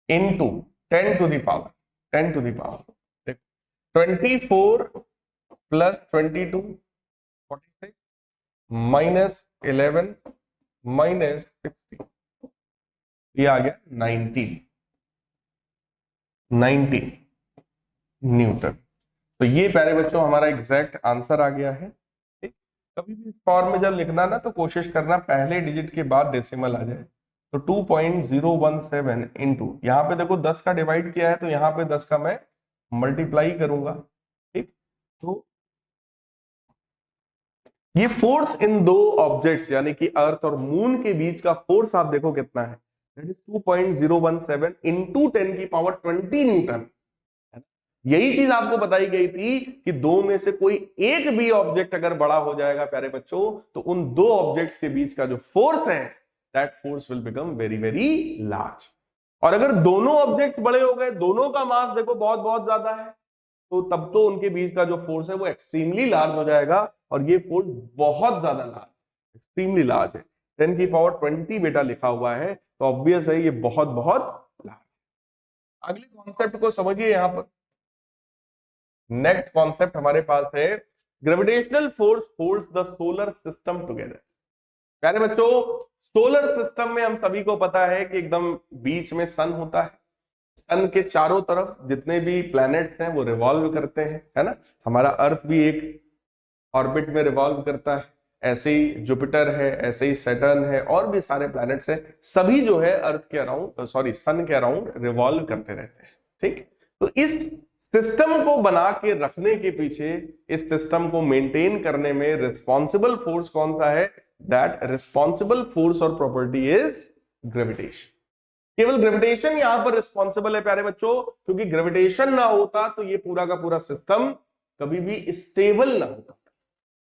into 10 to the power 24 plus 22 46 minus 11 minus 60, ये आ गया 90 न्यूटन। तो ये प्यारे बच्चों हमारा एग्जैक्ट आंसर आ गया है। ठीक, कभी भी इस फॉर्म में जब लिखना ना तो कोशिश करना पहले डिजिट के बाद डेसिमल आ जाए। तो 2.017 इंटू, यहाँ पे देखो 10 का डिवाइड किया है तो यहाँ पे 10 का मैं मल्टीप्लाई करूंगा। ठीक, तो ये फोर्स इन दो ऑब्जेक्ट्स यानी कि अर्थ और मून के बीच का फोर्स आप देखो कितना है, दैट इज 2.017 इंटू 10⁻20 न्यूटन। यही चीज आपको बताई गई थी कि दो में से कोई एक भी ऑब्जेक्ट अगर बड़ा हो जाएगा प्यारे बच्चों, तो उन दो ऑब्जेक्ट्स के बीच का जो फोर्स है that force will become very very large. और अगर दोनों ऑब्जेक्ट्स बड़े हो गए, दोनों का मास देखो बहुत बहुत ज्यादा है, तो तब तो उनके बीच का जो फोर्स है वो एक्सट्रीमली लार्ज हो जाएगा, और ये फोर्स बहुत ज्यादा लार्ज, एक्सट्रीमली लार्ज है। 10⁻20 बेटा लिखा हुआ है, तो ऑब्वियस है ये बहुत बहुत लार्ज। अगले कॉन्सेप्ट को समझिए। यहां पर नेक्स्ट कॉन्सेप्ट हमारे पास है gravitational force holds the solar system together. प्यारे बच्चों, सोलर सिस्टम में हम सभी को पता है कि एकदम बीच में सन होता है। सन के चारों तरफ जितने भी प्लैनेट्स हैं वो रिवॉल्व करते हैं, है ना। हमारा अर्थ भी एक ऑर्बिट में रिवॉल्व करता है, ऐसे ही जुपिटर है, ऐसे ही सैटर्न है, और भी सारे प्लैनेट्स हैं, सभी जो है अर्थ के अराउंड, सॉरी सन के अराउंड रिवॉल्व करते रहते हैं। ठीक, तो इस सिस्टम को बना के रखने के पीछे, इस सिस्टम को मेंटेन करने में रिस्पॉन्सिबल फोर्स कौन सा है, दैट रिस्पॉन्सिबल फोर्स और प्रॉपर्टी इज ग्रेविटेशन। केवल ग्रेविटेशन यहां पर रिस्पॉन्सिबल है प्यारे बच्चों, क्योंकि ग्रेविटेशन ना होता तो ये पूरा का पूरा सिस्टम कभी भी स्टेबल ना होता।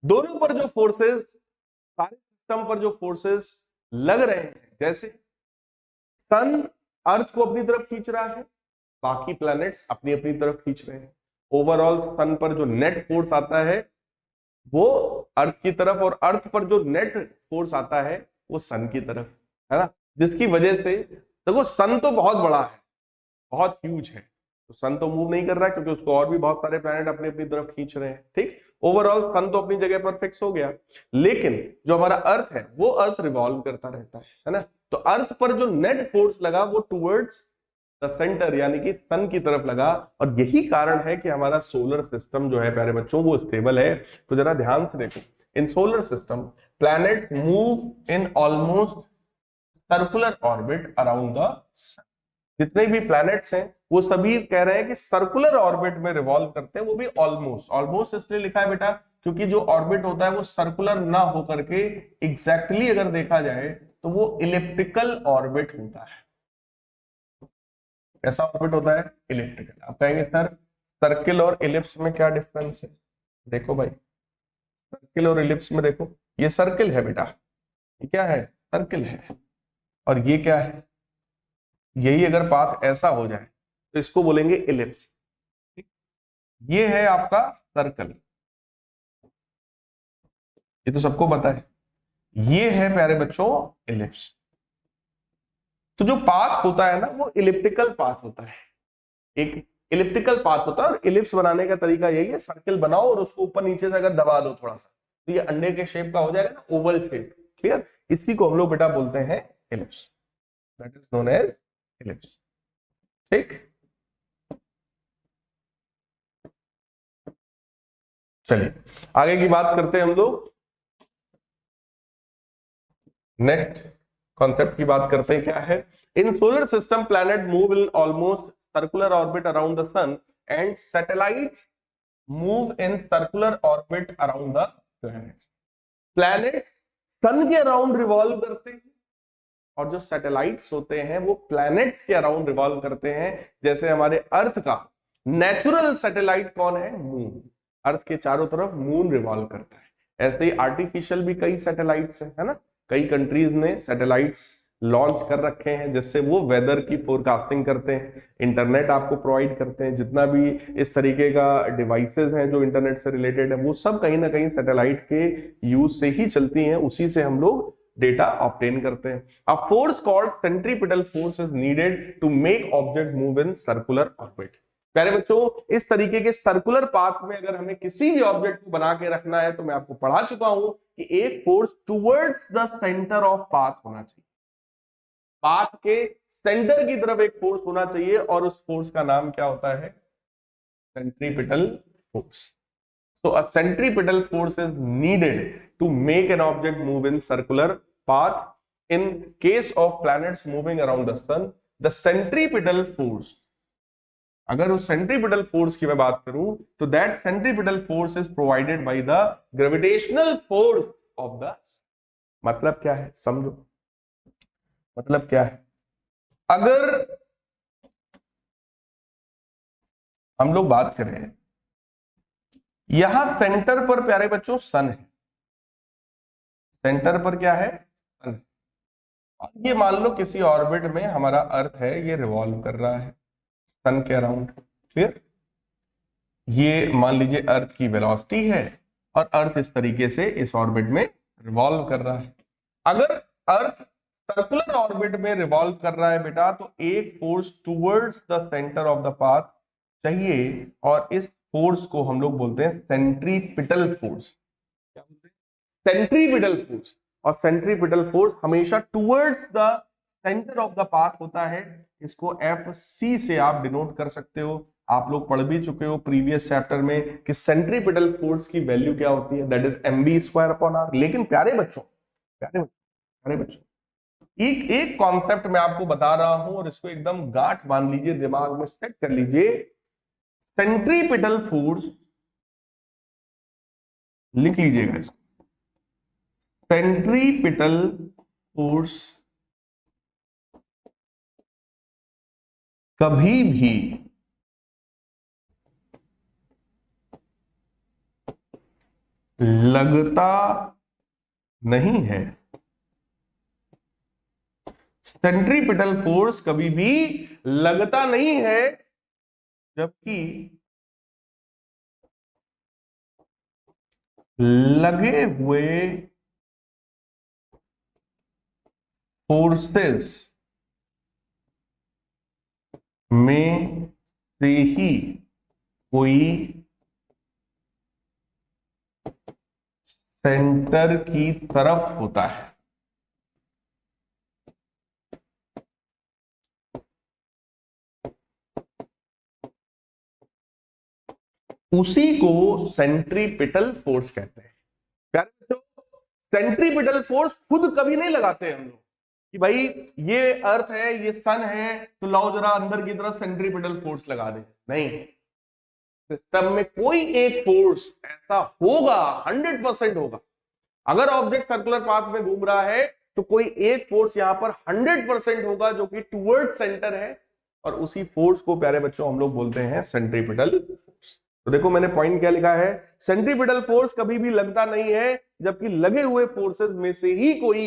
दोनों पर जो फोर्सेस, सारे सिस्टम पर जो फोर्सेस लग रहे हैं, जैसे सन अर्थ को अपनी तरफ खींच रहा है, बाकी प्लैनेट्स अपनी अपनी तरफ खींच रहे हैं। ओवरऑल सन पर जो नेट फोर्स आता है वो अर्थ की तरफ, और अर्थ पर जो नेट फोर्स आता है वो सन की तरफ, है ना। जिसकी वजह से देखो सन तो बहुत बड़ा है, बहुत ह्यूज है, तो सन तो मूव नहीं कर रहा है क्योंकि उसको और भी बहुत सारे प्लैनेट अपनी अपनी तरफ खींच रहे हैं। ठीक, ओवरऑल सन तो अपनी जगह पर फिक्स हो गया, लेकिन जो हमारा अर्थ है वो अर्थ रिवॉल्व करता रहता है ना। तो अर्थ पर जो नेट फोर्स लगा वो टुवर्ड्स द सेंटर यानी कि सन की तरफ लगा, और यही कारण है कि हमारा सोलर सिस्टम जो है प्यारे बच्चों वो स्टेबल है। तो जरा ध्यान से देखो, in solar system planets move in almost circular orbit around the sun. जितने भी प्लैनेट्स हैं वो सभी कह रहे हैं कि सर्कुलर ऑर्बिट में रिवॉल्व करते हैं, वो भी ऑलमोस्ट। ऑलमोस्ट इसलिए लिखा है बेटा क्योंकि जो ऑर्बिट होता है वो सर्कुलर ना होकर के एग्जैक्टली अगर देखा जाए तो वो इलिप्टिकल ऑर्बिट होता है। कैसा ऑर्बिट होता है, इलिप्टिकल। आप कहेंगे सर सर्किल और इलिप्स में क्या डिफरेंस है। देखो भाई, सर्किल और इलिप्स में देखो ये सर्किल है बेटा, ये क्या है, सर्किल है। और ये क्या है, यही अगर पाथ ऐसा हो जाए तो इसको बोलेंगे इलिप्स। ये है आपका सर्कल, ये तो सबको पता है। ये है प्यारे बच्चों इलिप्स। तो जो पाथ होता है ना वो इलिप्टिकल पाथ होता है, एक इलिप्टिकल पाथ होता है। और इलिप्स बनाने का तरीका यही है, सर्किल बनाओ और उसको ऊपर नीचे से अगर दबा दो थोड़ा सा तो ये अंडे के शेप का हो जाएगा ना, ओवल शेप। क्लियर, इसी को हम लोग बेटा बोलते हैं ellipse, that is known as ellipse. ठीक, चलिए आगे की बात करते हैं हम लोग। नेक्स्ट कॉन्सेप्ट की बात करते हैं, क्या है, in solar system planet move in almost circular orbit around the sun and satellites move in circular orbit around the planets. Planets sun के अराउंड रिवॉल्व करते हैं और जो सैटेलाइट्स होते हैं वो प्लैनेट्स के अराउंड रिवॉल्व करते हैं। जैसे हमारे अर्थ का नेचुरल सैटेलाइट कौन है, मून, अर्थ के चारों तरफ मून रिवॉल्व करता है। ऐसे ही आर्टिफिशियल भी कई सैटेलाइट्स है ना, कई कंट्रीज ने सैटेलाइट्स लॉन्च कर रखे हैं जिससे वो वेदर की फोरकास्टिंग करते हैं, इंटरनेट आपको प्रोवाइड करते हैं। जितना भी इस तरीके का डिवाइसेस हैं जो इंटरनेट से रिलेटेड है वो सब कहीं ना कहीं सैटेलाइट के यूज से ही चलती हैं, उसी से हम लोग डेटा ऑब्टेन करते हैं। A force called centripetal force is needed to make object move in circular orbit. प्यारे बच्चों, इस तरीके के सर्कुलर पाथ में अगर हमें किसी भी ऑब्जेक्ट को बना के रखना है तो मैं आपको पढ़ा चुका हूं कि एक force towards the centre of path होना चाहिए, पाथ के सेंटर की तरफ एक फोर्स होना चाहिए और उस फोर्स का नाम क्या होता है, centripetal force. So a centripetal force is needed to make an object move in circular path. In case of planets moving around the sun, the centripetal force, अगर उस सेंट्रीपिटल फोर्स की मैं बात करूं तो that centripetal force is provided by the gravitational force of the, मतलब क्या है समझो, मतलब क्या है, अगर हम लोग बात करें यहां सेंटर पर प्यारे बच्चों सन है, सेंटर पर क्या है, सन। ये मान लो किसी ऑर्बिट में हमारा अर्थ है, ये रिवॉल्व कर रहा है सन के अराउंड। क्लियर, ये मान लीजिए अर्थ की वेलोसिटी है और अर्थ इस तरीके से इस ऑर्बिट में रिवॉल्व कर रहा है। अगर अर्थ सर्कुलर ऑर्बिट में रिवॉल्व कर रहा है बेटा तो एक force towards the centre of the path चाहिए और इस फोर्स को हम लोग बोलते हैं सेंट्रीपिटल फोर्स। क्या बोलते हैं, सेंट्रीपिटल फोर्स। और सेंट्रीपिटल फोर्स हमेशा towards the centre of the path होता है। इसको FC से आप डिनोट कर सकते हो। आप लोग पढ़ भी चुके हो प्रीवियस चैप्टर में कि सेंट्रीपिटल फोर्स की वैल्यू क्या होती है, दैट इज mv²/r। लेकिन प्यारे बच्चों, प्यारे बच्चों, एक एक कॉन्सेप्ट मैं आपको बता रहा हूं और इसको एकदम गांठ बांध लीजिए, दिमाग में सेट कर लीजिए। सेंट्रीपिटल फोर्स, लिख लीजिएगा इसको, सेंट्रीपिटल फोर्स कभी भी लगता नहीं है, सेंट्रीपिटल फोर्स कभी भी लगता नहीं है, जबकि लगे हुए फोर्सेस में से ही कोई सेंटर की तरफ होता है। उसी को सेंट्रीपिटल फोर्स कहते हैं। प्यारे बच्चों, सेंट्रीपिटल फोर्स खुद कभी नहीं लगाते हम लोग कि भाई ये अर्थ है, ये सन है, तो लाओ जरा अंदर की तरफ सेंट्रीपिटल फोर्स लगा दे। नहीं, सिस्टम में कोई एक फोर्स ऐसा होगा, 100% होगा। अगर ऑब्जेक्ट सर्कुलर पाथ में घूम रहा है तो कोई एक फोर्स यहां पर 100% होगा जो कि टुवर्ड सेंटर है, और उसी फोर्स को प्यारे बच्चों हम लोग बोलते हैं सेंट्रीपिटल फोर्स। तो देखो मैंने पॉइंट क्या लिखा है, सेंट्रीपिटल फोर्स कभी भी लगता नहीं है, जबकि लगे हुए फोर्सेस में से ही कोई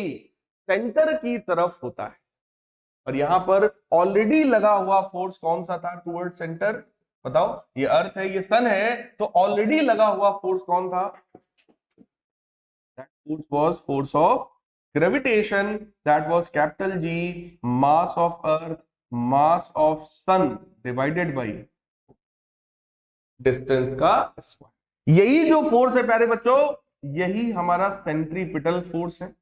सेंटर की तरफ होता है। और यहां पर ऑलरेडी लगा हुआ फोर्स कौन सा था टुवर्ड सेंटर, बताओ, ये अर्थ है, ये सन है, तो ऑलरेडी लगा हुआ फोर्स कौन था, that force was force of gravitation, that was capital G, mass of earth, mass of sun divided by distance का स्क्वायर। यही जो फोर्स है प्यारे बच्चों, यही हमारा सेंट्रीपिटल फोर्स है,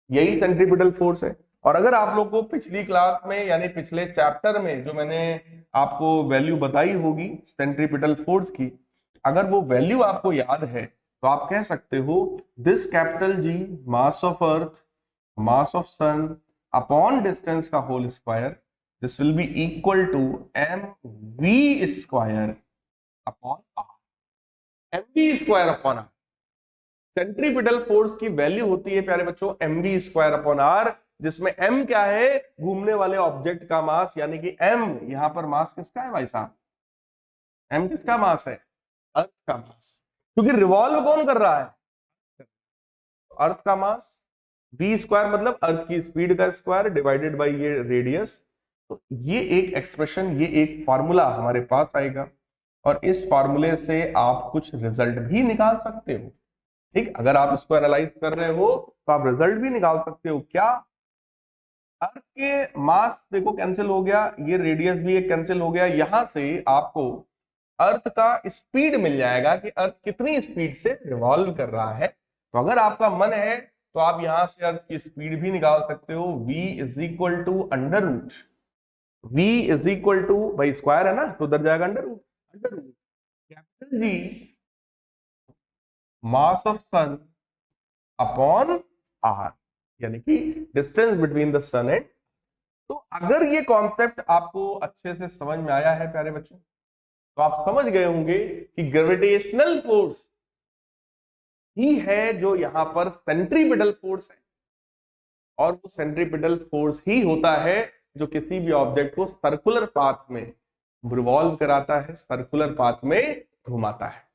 यही सेंट्रीपिटल फोर्स है। और अगर आप लोग को पिछली क्लास में यानी पिछले चैप्टर में जो मैंने आपको वैल्यू बताई होगी सेंट्रीपिटल फोर्स की, अगर वो वैल्यू आपको याद है तो आप कह सकते हो this capital G mass of earth, mass of sun upon distance का whole square, this will be equal to mv square upon R, mv square upon R. Centripetal force की वैल्यू होती है प्यारे बच्चों mv स्क्वायर अपॉन आर, जिसमें m क्या है, घूमने वाले ऑब्जेक्ट का मास, यानी कि m यहां पर मास किसका है भाई साहब, m किसका मास है, अर्थ का मास, क्योंकि रिवॉल्व कौन कर रहा है, अर्थ का मास, v स्क्वायर मतलब अर्थ की स्पीड का स्क्वायर डिवाइडेड बाय ये रेडियस। तो ये एक एक्सप्रेशन, ये एक फॉर्मूला हमारे पास आएगा, और इस फॉर्मूले से आप कुछ रिजल्ट भी निकाल सकते हो। ठीक, अगर आप इसको एनालाइज कर रहे हो तो आप रिजल्ट भी निकाल सकते हो। क्या, अर्थ के मास देखो कैंसिल हो गया, ये रेडियस भी एक कैंसिल हो गया, यहां से आपको अर्थ का स्पीड मिल जाएगा कि अर्थ कितनी स्पीड से रिवॉल्व कर रहा है। तो अगर आपका मन है तो आप यहां से अर्थ की स्पीड भी निकाल सकते हो, v is equal to under root, v is equal to, भाई स्क्वायर है ना तो उधर जाएगा under root, under root capital G mass of sun upon R, यानी कि distance between the sun and. तो अगर ये कॉन्सेप्ट आपको अच्छे से समझ में आया है प्यारे बच्चों, तो आप समझ गए होंगे कि ग्रेविटेशनल फोर्स ही है जो यहां पर सेंट्रीपिटल फोर्स है, और वो सेंट्रीपिटल फोर्स ही होता है जो किसी भी ऑब्जेक्ट को सर्कुलर पाथ में रिवॉल्व कराता है, सर्कुलर पाथ में घुमाता है।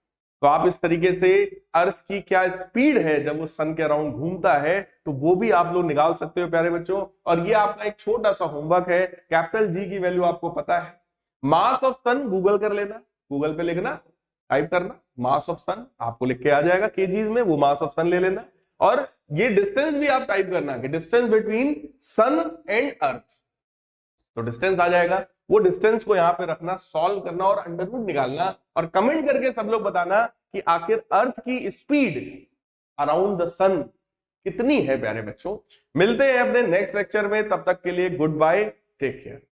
तो आप इस तरीके से अर्थ की क्या स्पीड है जब वो सन के अराउंड घूमता है, तो वो भी आप लोग निकाल सकते हो प्यारे बच्चों। और ये आपका एक छोटा सा होमवर्क है, कैपिटल जी की वैल्यू आपको पता है, मास ऑफ सन गूगल कर लेना, गूगल पे लिखना, टाइप करना मास ऑफ सन, आपको लिख के आ जाएगा केजीज में, वो मास ऑफ सन ले लेना। और ये डिस्टेंस भी आप टाइप करना कि distance between sun and earth, तो डिस्टेंस आ जाएगा, वो डिस्टेंस को यहां पे रखना, सॉल्व करना और अंडर रूट निकालना, और कमेंट करके सब लोग बताना कि आखिर अर्थ की स्पीड अराउंड द सन कितनी है प्यारे बच्चों। मिलते हैं अपने नेक्स्ट लेक्चर में, तब तक के लिए गुड बाय, टेक केयर।